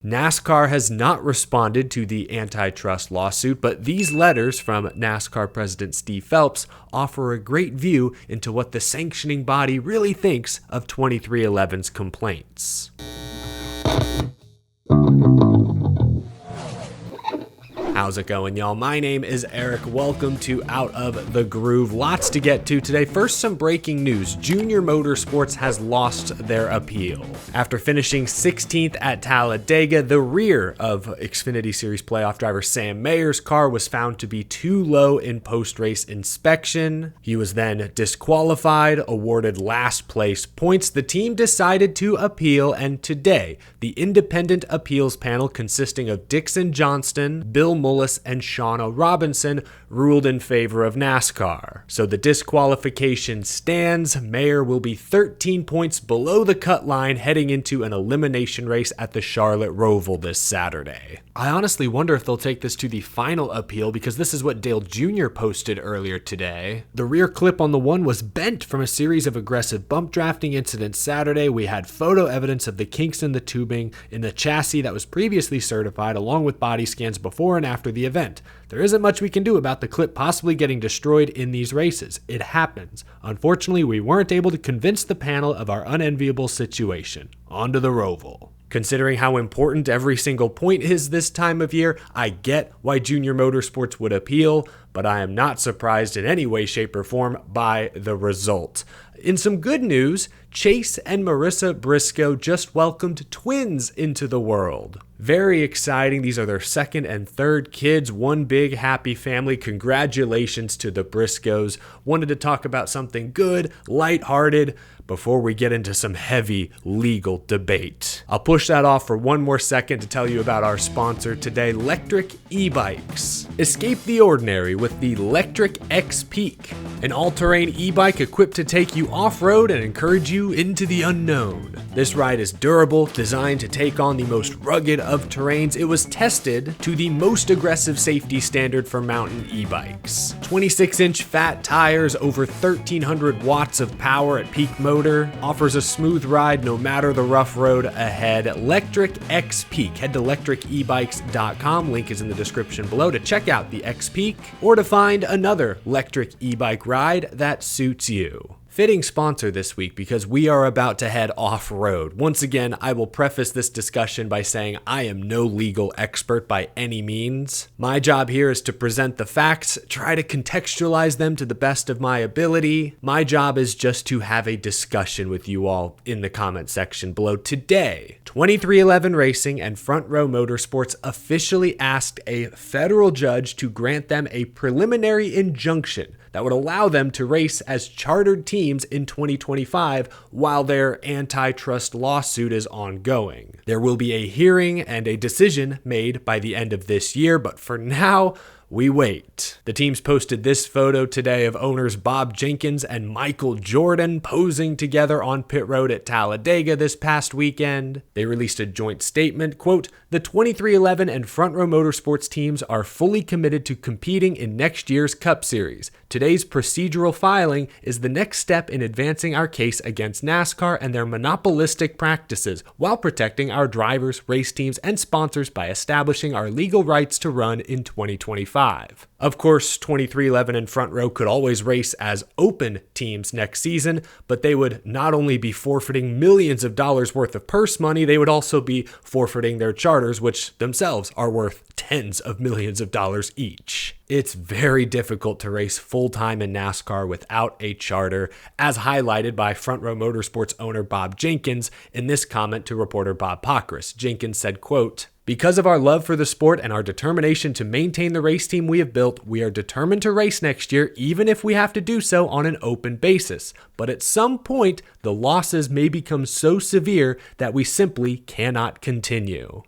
NASCAR has not responded to the antitrust lawsuit, but these letters from NASCAR President Steve Phelps offer a great view into what the sanctioning body really thinks of 23XI's complaints. How's it going, y'all? My name is Eric. Welcome to Out of the Groove. Lots to get to today. First, some breaking news. Junior Motorsports has lost their appeal. After finishing 16th at Talladega, the rear of Xfinity Series playoff driver Sam Mayer's car was found to be too low in post-race inspection. He was then disqualified, awarded last place points. The team decided to appeal, and today, the independent appeals panel consisting of Dixon Johnston, Bill Mullis, and Shauna Robinson ruled in favor of NASCAR. So the disqualification stands. Mayer will be 13 points below the cut line heading into an elimination race at the Charlotte Roval this Saturday. I honestly wonder if they'll take this to the final appeal, because this is what Dale Jr. posted earlier today. The rear clip on the one was bent from a series of aggressive bump drafting incidents Saturday. We had photo evidence of the kinks in the tubing in the chassis that was previously certified, along with body scans before and after the event. There isn't much we can do about the clip possibly getting destroyed in these races. It happens. Unfortunately, we weren't able to convince the panel of our unenviable situation. On to the Roval. Considering how important every single point is this time of year, I get why Junior Motorsports would appeal, but I am not surprised in any way, shape, or form by the result. In some good news, Chase and Marissa Briscoe just welcomed twins into the world. Very exciting. These are their second and third kids, one big happy family. Congratulations to the Briscoes. Wanted to talk about something good, lighthearted, before we get into some heavy legal debate. I'll push that off for one more second to tell you about our sponsor today, Lectric eBikes. Escape the ordinary with the Lectric X Peak, an all-terrain e-bike equipped to take you off-road and encourage you into the unknown. This ride is durable, designed to take on the most rugged of terrains. It was tested to the most aggressive safety standard for mountain e-bikes. 26-inch fat tires, over 1,300 watts of power at peak motor, offers a smooth ride no matter the rough road ahead. Lectric X Peak. Head to lectricebikes.com. Link is in the description below to check out the X Peak or to find another Lectric e-bike ride that suits you. Fitting sponsor this week because we are about to head off-road. Once again, I will preface this discussion by saying I am no legal expert by any means. My job here is to present the facts, try to contextualize them to the best of my ability. My job is just to have a discussion with you all in the comment section below. Today, 23XI Racing and Front Row Motorsports officially asked a federal judge to grant them a preliminary injunction that would allow them to race as chartered teams in 2025 while their antitrust lawsuit is ongoing. There will be a hearing and a decision made by the end of this year, but for now, we wait. The teams posted this photo today of owners Bob Jenkins and Michael Jordan posing together on pit road at Talladega this past weekend. They released a joint statement, quote, "The 23XI and Front Row Motorsports teams are fully committed to competing in next year's Cup Series. Today's procedural filing is the next step in advancing our case against NASCAR and their monopolistic practices while protecting our drivers, race teams, and sponsors by establishing our legal rights to run in 2025. Of course, 23XI and Front Row could always race as open teams next season, but they would not only be forfeiting millions of dollars worth of purse money, they would also be forfeiting their charters, which themselves are worth tens of millions of dollars each. It's very difficult to race full-time in NASCAR without a charter, as highlighted by Front Row Motorsports owner Bob Jenkins in this comment to reporter Bob Pockris. Jenkins said, quote, "Because of our love for the sport and our determination to maintain the race team we have built, we are determined to race next year, even if we have to do so on an open basis. But at some point, the losses may become so severe that we simply cannot continue."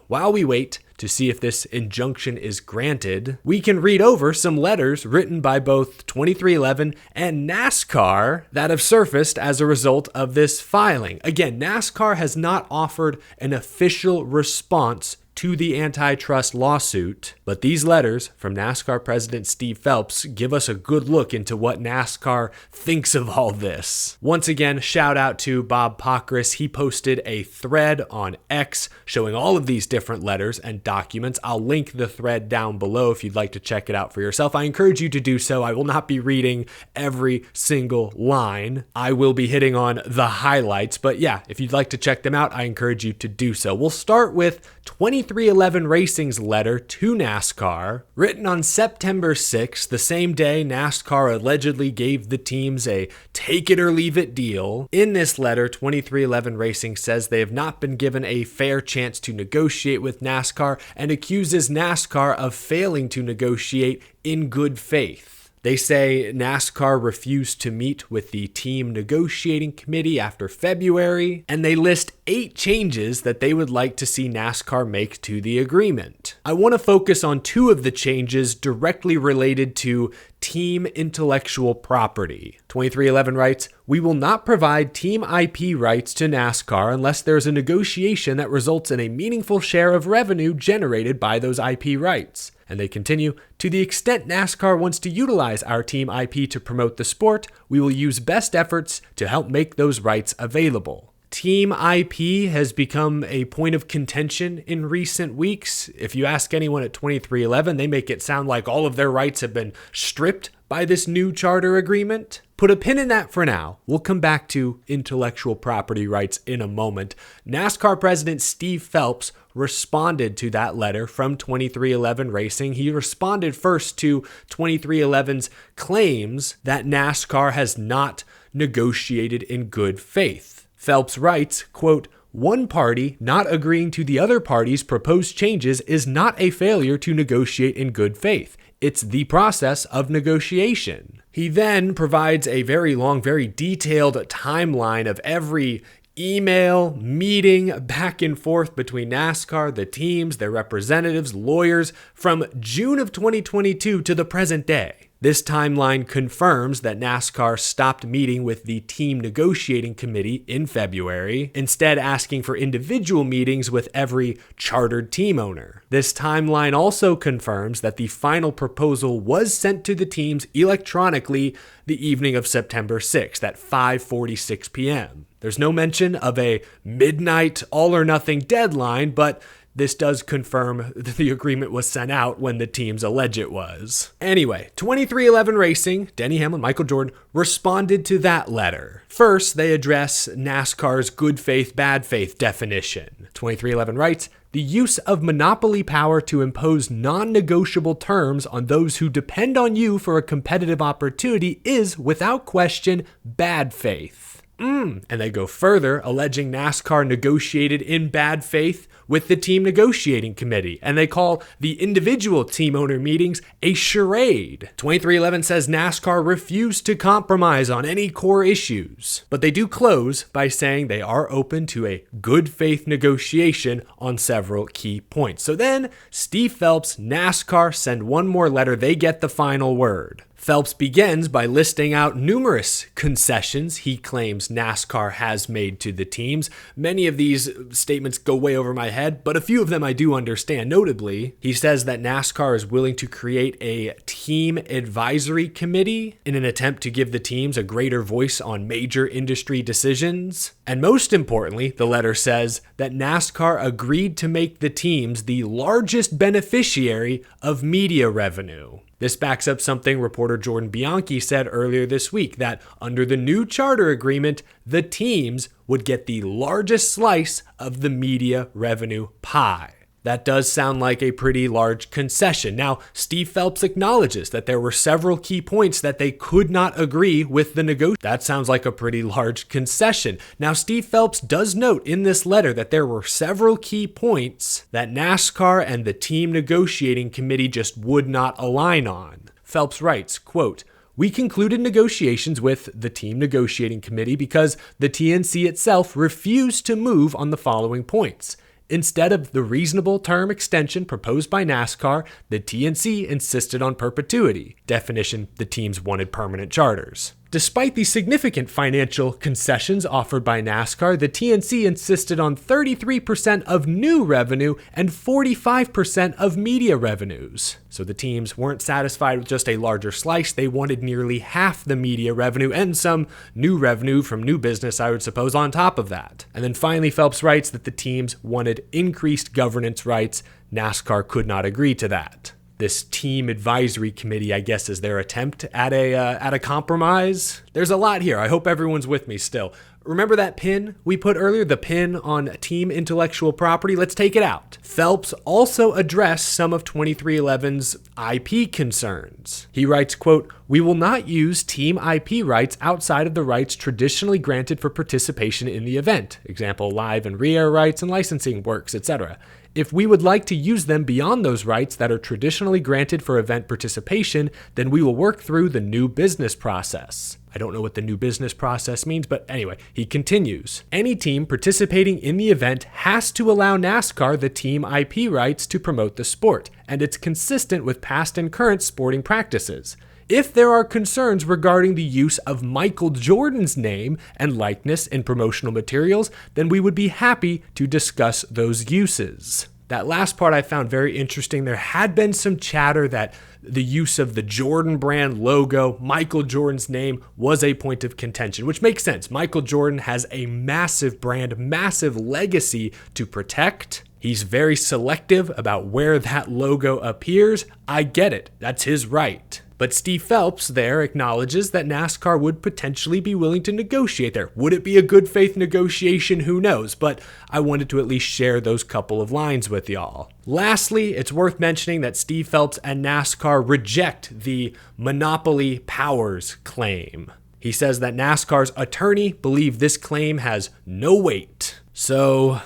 While we wait to see if this injunction is granted, we can read over some letters written by both 23XI and NASCAR that have surfaced as a result of this filing. Again, NASCAR has not offered an official response to the antitrust lawsuit. But these letters from NASCAR President Steve Phelps give us a good look into what NASCAR thinks of all this. Once again, shout out to Bob Pockris. He posted a thread on X showing all of these different letters and documents. I'll link the thread down below if you'd like to check it out for yourself. I encourage you to do so. I will not be reading every single line. I will be hitting on the highlights, but yeah, if you'd like to check them out, I encourage you to do so. We'll start with 23XI Racing's letter to NASCAR, written on September 6th, the same day NASCAR allegedly gave the teams a take it or leave it deal. In this letter, 23XI Racing says they have not been given a fair chance to negotiate with NASCAR and accuses NASCAR of failing to negotiate in good faith. They say NASCAR refused to meet with the team negotiating committee after February, and they list 8 changes that they would like to see NASCAR make to the agreement. I want to focus on 2 of the changes directly related to team intellectual property. 23XI writes, "We will not provide team IP rights to NASCAR unless there's a negotiation that results in a meaningful share of revenue generated by those IP rights." And they continue, "To the extent NASCAR wants to utilize our team IP to promote the sport, we will use best efforts to help make those rights available." Team IP has become a point of contention in recent weeks. If you ask anyone at 23XI, they make it sound like all of their rights have been stripped by this new charter agreement. Put a pin in that for now. We'll come back to intellectual property rights in a moment. NASCAR President Steve Phelps responded to that letter from 23XI Racing. He responded first to 23XI's claims that NASCAR has not negotiated in good faith. Phelps writes, quote, "One party not agreeing to the other party's proposed changes is not a failure to negotiate in good faith. It's the process of negotiation." He then provides a very long, very detailed timeline of every email, meeting, back and forth between NASCAR, the teams, their representatives, lawyers, from June of 2022 to the present day. This timeline confirms that NASCAR stopped meeting with the team negotiating committee in February, instead asking for individual meetings with every chartered team owner. This timeline also confirms that the final proposal was sent to the teams electronically the evening of September 6th at 5:46 p.m. There's no mention of a midnight all-or-nothing deadline, but this does confirm that the agreement was sent out when the teams allege it was. Anyway, 23XI Racing, Denny Hamlin, Michael Jordan, responded to that letter. First, they address NASCAR's good faith, bad faith definition. 23XI writes, "The use of monopoly power to impose non-negotiable terms on those who depend on you for a competitive opportunity is, without question, bad faith." And they go further, alleging NASCAR negotiated in bad faith with the team negotiating committee, and they call the individual team owner meetings a charade. 23XI says NASCAR refused to compromise on any core issues, but they do close by saying they are open to a good faith negotiation on several key points. So then Steve Phelps, NASCAR send one more letter. They get the final word. Phelps begins by listing out numerous concessions he claims NASCAR has made to the teams. Many of these statements go way over my head, but a few of them I do understand. Notably, he says that NASCAR is willing to create a team advisory committee in an attempt to give the teams a greater voice on major industry decisions. And most importantly, the letter says that NASCAR agreed to make the teams the largest beneficiary of media revenue. This backs up something reporter Jordan Bianchi said earlier this week, that under the new charter agreement, the teams would get the largest slice of the media revenue pie. That does sound like a pretty large concession. Now, Steve Phelps acknowledges that there were several key points that they could not agree with the negotiators. That sounds like a pretty large concession. Now, Steve Phelps does note in this letter that there were several key points that NASCAR and the team negotiating committee just would not align on. Phelps writes, quote, "We concluded negotiations with the team negotiating committee because the TNC itself refused to move on the following points. Instead of the reasonable term extension proposed by NASCAR, the TNC insisted on perpetuity. Definition, the teams wanted permanent charters." Despite the significant financial concessions offered by NASCAR, the TNC insisted on 33% of new revenue and 45% of media revenues. So the teams weren't satisfied with just a larger slice. They wanted nearly half the media revenue and some new revenue from new business, I would suppose, on top of that. And then finally, Phelps writes that the teams wanted increased governance rights. NASCAR could not agree to that. This team advisory committee, I guess, is their attempt at a compromise. There's a lot here. I hope everyone's with me still. Remember that pin we put earlier, the pin on team intellectual property? Let's take it out. Phelps also addressed some of 23XI's IP concerns. He writes, quote, "We will not use team IP rights outside of the rights traditionally granted for participation in the event. Example, live and re-air rights and licensing works, etc. If we would like to use them beyond those rights that are traditionally granted for event participation, then we will work through the new business process." I don't know what the new business process means, but anyway, he continues. "Any team participating in the event has to allow NASCAR the team IP rights to promote the sport, and it's consistent with past and current sporting practices. If there are concerns regarding the use of Michael Jordan's name and likeness in promotional materials, then we would be happy to discuss those uses." That last part I found very interesting. There had been some chatter that the use of the Jordan brand logo, Michael Jordan's name, was a point of contention, which makes sense. Michael Jordan has a massive brand, massive legacy to protect. He's very selective about where that logo appears. I get it. That's his right. But Steve Phelps there acknowledges that NASCAR would potentially be willing to negotiate there. Would it be a good faith negotiation? Who knows? But I wanted to at least share those couple of lines with y'all. Lastly, it's worth mentioning that Steve Phelps and NASCAR reject the monopoly powers claim. He says that NASCAR's attorney believed this claim has no weight. So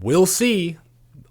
we'll see.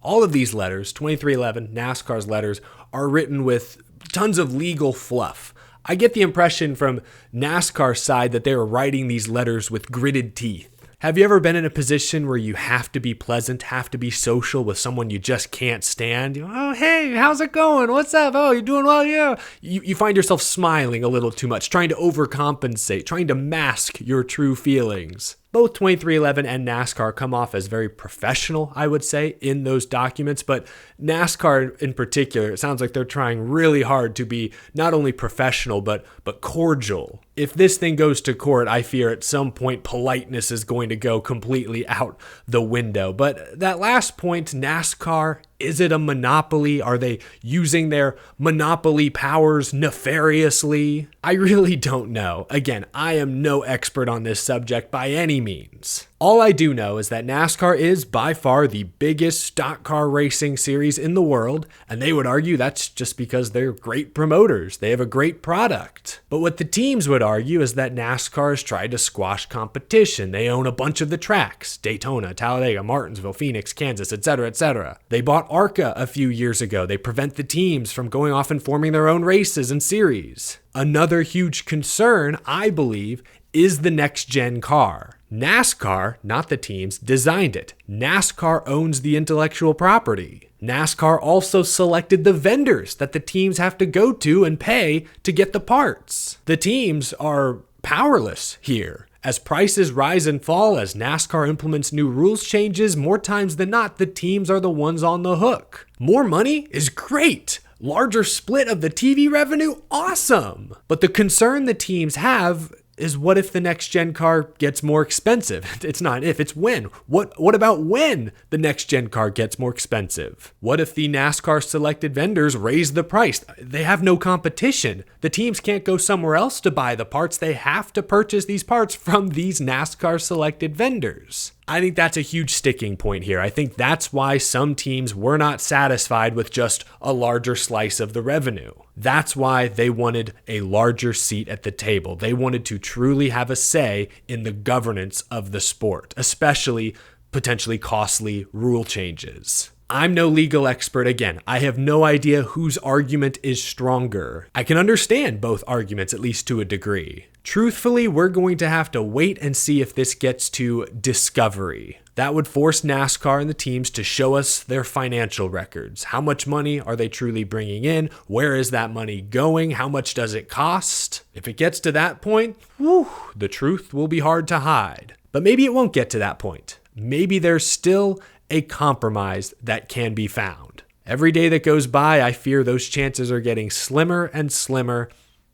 All of these letters, 23XI, NASCAR's letters, are written with tons of legal fluff. I get the impression from NASCAR's side that they were writing these letters with gritted teeth. Have you ever been in a position where you have to be pleasant, have to be social with someone you just can't stand? You know, "Oh, hey, how's it going? What's up? Oh, you doing well? Yeah." You find yourself smiling a little too much, trying to overcompensate, trying to mask your true feelings. Both 23XI and NASCAR come off as very professional, I would say, in those documents, but NASCAR in particular, it sounds like they're trying really hard to be not only professional, but cordial. If this thing goes to court, I fear at some point politeness is going to go completely out the window. But that last point, NASCAR, is it a monopoly? Are they using their monopoly powers nefariously? I really don't know. Again, I am no expert on this subject by any means. All I do know is that NASCAR is by far the biggest stock car racing series in the world, and they would argue that's just because they're great promoters. They have a great product. But what the teams would argue is that NASCAR has tried to squash competition. They own a bunch of the tracks: Daytona, Talladega, Martinsville, Phoenix, Kansas, etc., etc. They bought ARCA a few years ago. They prevent the teams from going off and forming their own races and series. Another huge concern, I believe, is the next-gen car. NASCAR, not the teams, designed it. NASCAR owns the intellectual property. NASCAR also selected the vendors that the teams have to go to and pay to get the parts. The teams are powerless here. As prices rise and fall, as NASCAR implements new rules changes, more times than not, the teams are the ones on the hook. More money is great. Larger split of the TV revenue? Awesome. But the concern the teams have is, what if the next gen car gets more expensive? It's not if, it's when. What about when the next gen car gets more expensive? What if the NASCAR selected vendors raise the price? They have no competition. The teams can't go somewhere else to buy the parts. They have to purchase these parts from these NASCAR selected vendors. I think that's a huge sticking point here. I think that's why some teams were not satisfied with just a larger slice of the revenue. That's why they wanted a larger seat at the table. They wanted to truly have a say in the governance of the sport, especially potentially costly rule changes. I'm no legal expert. Again, I have no idea whose argument is stronger. I can understand both arguments, at least to a degree. Truthfully, we're going to have to wait and see if this gets to discovery. That would force NASCAR and the teams to show us their financial records. How much money are they truly bringing in? Where is that money going? How much does it cost? If it gets to that point, the truth will be hard to hide. But maybe it won't get to that point. Maybe there's still a compromise that can be found. Every day that goes by, I fear those chances are getting slimmer and slimmer,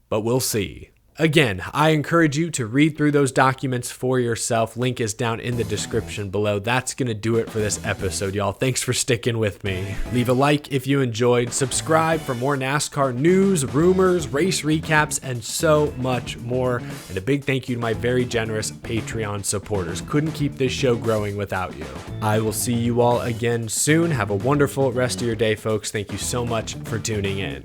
but we'll see. Again, I encourage you to read through those documents for yourself. Link is down in the description below. That's going to do it for this episode, y'all. Thanks for sticking with me. Leave a like if you enjoyed. Subscribe for more NASCAR news, rumors, race recaps, and so much more. And a big thank you to my very generous Patreon supporters. Couldn't keep this show growing without you. I will see you all again soon. Have a wonderful rest of your day, folks. Thank you so much for tuning in.